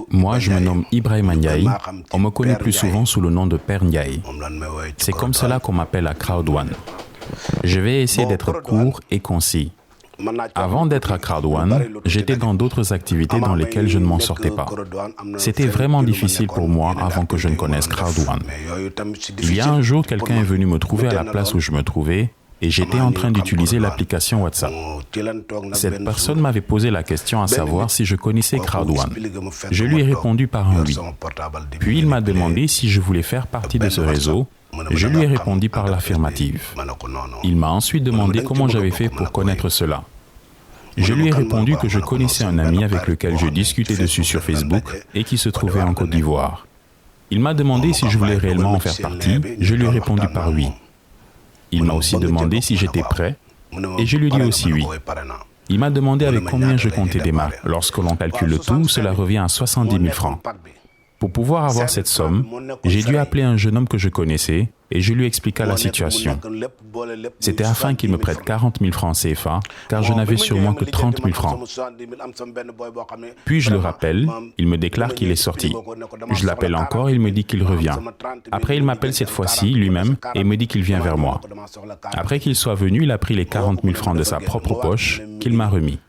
Moi, je me nomme Ibrahima Ndiaye. On me connaît plus souvent sous le nom de Père Ndiaye. C'est comme cela qu'on m'appelle à Crowd1. Je vais essayer d'être court et concis. Avant d'être à Crowd1, j'étais dans d'autres activités dans lesquelles je ne m'en sortais pas. C'était vraiment difficile pour moi avant que je ne connaisse Crowd1. Il y a un jour, quelqu'un est venu me trouver à la place où je me trouvais et j'étais en train d'utiliser l'application WhatsApp. Cette personne m'avait posé la question à savoir si je connaissais Crowd1. Je lui ai répondu par un oui. Puis il m'a demandé si je voulais faire partie de ce réseau. Je lui ai répondu par l'affirmative. Il m'a ensuite demandé comment j'avais fait pour connaître cela. Je lui ai répondu que je connaissais un ami avec lequel je discutais dessus sur Facebook et qui se trouvait en Côte d'Ivoire. Il m'a demandé si je voulais réellement en faire partie. Je lui ai répondu par oui. Il m'a aussi demandé si j'étais prêt et je lui ai dit aussi oui. Il m'a demandé avec combien je comptais démarrer. Lorsque l'on calcule le tout, cela revient à 70 000 francs. Pour pouvoir avoir cette somme, j'ai dû appeler un jeune homme que je connaissais et je lui expliqua la situation. C'était afin qu'il me prête 40 000 francs CFA, car je n'avais sur moi que 30 000 francs. Puis je le rappelle, il me déclare qu'il est sorti. Je l'appelle encore, il me dit qu'il revient. Après, il m'appelle cette fois-ci lui-même et me dit qu'il vient vers moi. Après qu'il soit venu, il a pris les 40 000 francs de sa propre poche qu'il m'a remis.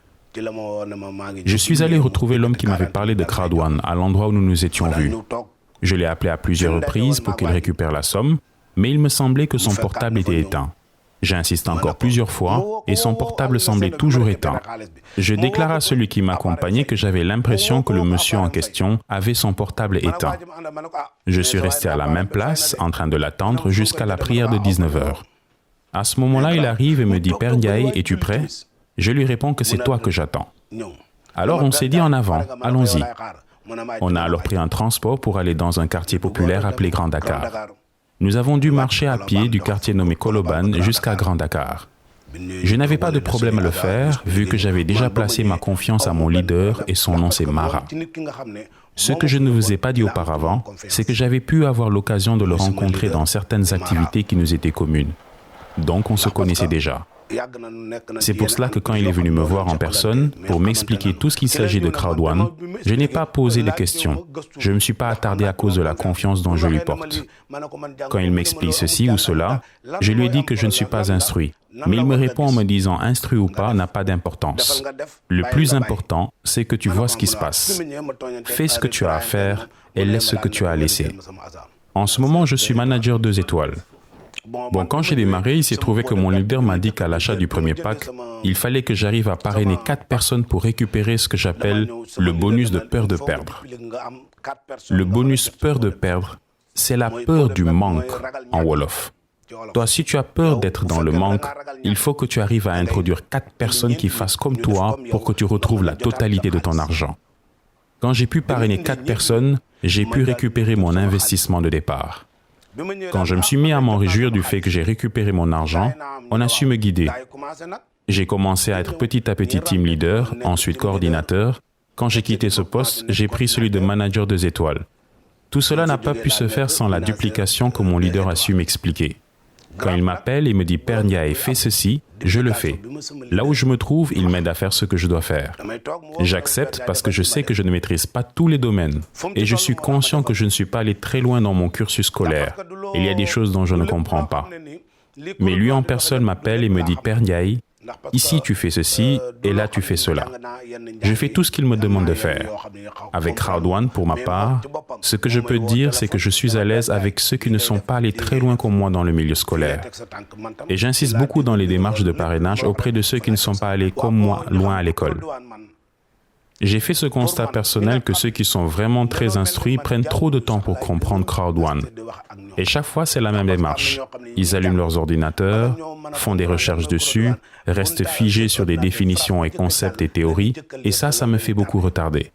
Je suis allé retrouver l'homme qui m'avait parlé de Crowd1 à l'endroit où nous nous étions vus. Je l'ai appelé à plusieurs reprises pour qu'il récupère la somme, mais il me semblait que son portable était éteint. J'ai insisté encore plusieurs fois et son portable semblait toujours éteint. Je déclare à celui qui m'accompagnait que j'avais l'impression que le monsieur en question avait son portable éteint. Je suis resté à la même place en train de l'attendre jusqu'à la prière de 19 h. À ce moment-là, il arrive et me dit « Père Ndiaye, es-tu prêt ?» Je lui réponds que c'est toi que j'attends. Alors on s'est dit en avant, allons-y. On a alors pris un transport pour aller dans un quartier populaire appelé Grand Dakar. Nous avons dû marcher à pied du quartier nommé Koloban jusqu'à Grand Dakar. Je n'avais pas de problème à le faire, vu que j'avais déjà placé ma confiance à mon leader et son nom c'est Mara. Ce que je ne vous ai pas dit auparavant, c'est que j'avais pu avoir l'occasion de le rencontrer dans certaines activités qui nous étaient communes. Donc on se connaissait déjà. C'est pour cela que quand il est venu me voir en personne, pour m'expliquer tout ce qu'il s'agit de Crowd1, je n'ai pas posé de questions. Je ne me suis pas attardé à cause de la confiance dont je lui porte. Quand il m'explique ceci ou cela, je lui ai dit que je ne suis pas instruit. Mais il me répond en me disant « instruit ou pas n'a pas d'importance. Le plus important, c'est que tu vois ce qui se passe. Fais ce que tu as à faire et laisse ce que tu as à laisser. » En ce moment, je suis manager 2 étoiles. Bon, quand j'ai démarré, il s'est trouvé que mon leader m'a dit qu'à l'achat du premier pack, il fallait que j'arrive à parrainer 4 personnes pour récupérer ce que j'appelle le bonus de peur de perdre. Le bonus peur de perdre, c'est la peur du manque en Wolof. Toi, si tu as peur d'être dans le manque, il faut que tu arrives à introduire 4 personnes qui fassent comme toi pour que tu retrouves la totalité de ton argent. Quand j'ai pu parrainer 4 personnes, j'ai pu récupérer mon investissement de départ. Quand je me suis mis à m'en réjouir du fait que j'ai récupéré mon argent, on a su me guider. J'ai commencé à être petit à petit team leader, ensuite coordinateur. Quand j'ai quitté ce poste, j'ai pris celui de manager 2 étoiles. Tout cela n'a pas pu se faire sans la duplication que mon leader a su m'expliquer. Quand il m'appelle et me dit « Père Ndiaye, fais ceci », je le fais. Là où je me trouve, il m'aide à faire ce que je dois faire. J'accepte parce que je sais que je ne maîtrise pas tous les domaines. Et je suis conscient que je ne suis pas allé très loin dans mon cursus scolaire. Il y a des choses dont je ne comprends pas. Mais lui en personne m'appelle et me dit « Père Ndiaye, ici tu fais ceci et là tu fais cela ». Je fais tout ce qu'il me demande de faire. Avec Crowd1, pour ma part, ce que je peux dire, c'est que je suis à l'aise avec ceux qui ne sont pas allés très loin comme moi dans le milieu scolaire. Et j'insiste beaucoup dans les démarches de parrainage auprès de ceux qui ne sont pas allés comme moi loin à l'école. J'ai fait ce constat personnel que ceux qui sont vraiment très instruits prennent trop de temps pour comprendre Crowd1. Et chaque fois, c'est la même démarche. Ils allument leurs ordinateurs, font des recherches dessus, restent figés sur des définitions et concepts et théories, et ça me fait beaucoup retarder.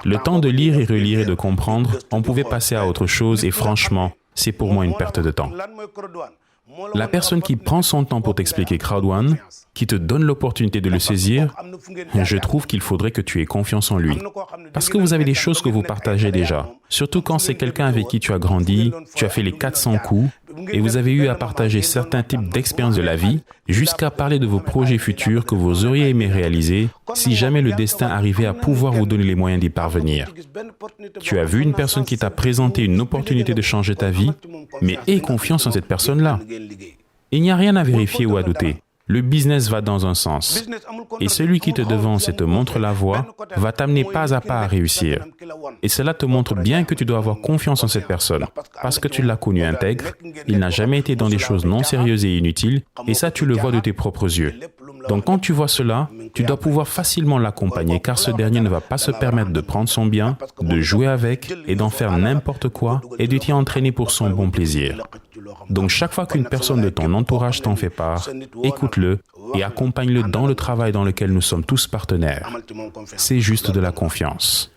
Le temps de lire et relire et de comprendre, on pouvait passer à autre chose et franchement, c'est pour moi une perte de temps. La personne qui prend son temps pour t'expliquer Crowd1, qui te donne l'opportunité de le saisir, je trouve qu'il faudrait que tu aies confiance en lui. Parce que vous avez des choses que vous partagez déjà. Surtout quand c'est quelqu'un avec qui tu as grandi, tu as fait les 400 coups, et vous avez eu à partager certains types d'expériences de la vie jusqu'à parler de vos projets futurs que vous auriez aimé réaliser si jamais le destin arrivait à pouvoir vous donner les moyens d'y parvenir. Tu as vu une personne qui t'a présenté une opportunité de changer ta vie, mais aie confiance en cette personne-là. Il n'y a rien à vérifier ou à douter. Le business va dans un sens. Et celui qui te devance et te montre la voie va t'amener pas à pas à réussir. Et cela te montre bien que tu dois avoir confiance en cette personne. Parce que tu l'as connu intègre, il n'a jamais été dans des choses non sérieuses et inutiles, et ça tu le vois de tes propres yeux. Donc quand tu vois cela, tu dois pouvoir facilement l'accompagner car ce dernier ne va pas se permettre de prendre son bien, de jouer avec et d'en faire n'importe quoi et de t'y entraîner pour son bon plaisir. Donc chaque fois qu'une personne de ton entourage t'en fait part, écoute-le et accompagne-le dans le travail dans lequel nous sommes tous partenaires. C'est juste de la confiance.